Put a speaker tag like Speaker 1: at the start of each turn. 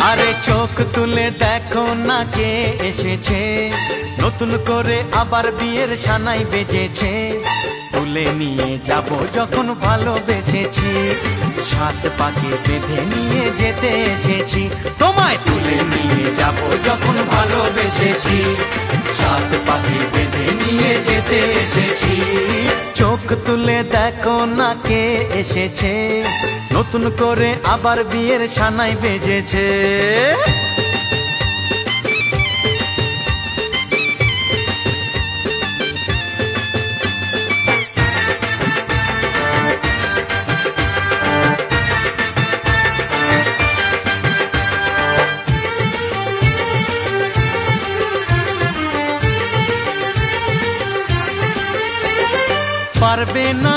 Speaker 1: আরে চোখ তুলে দেখো না কে এসেছে, নতুন করে আবার বিয়ের সানাই বেজেছে। তুলে নিয়ে যাব যখন ভালোবেসেছি, সাত পাকে বেঁধে নিয়ে যেতে এসেছি। তোমায় তুলে নিয়ে যাব যখন ভালোবেসেছি, সাত পাকে বেঁধে নিয়ে যেতে এসেছি। চোখ তুলে দেখো না কে এসেছে, নতুন করে আবার বিয়ের সানাই বেজেছে। পারবে না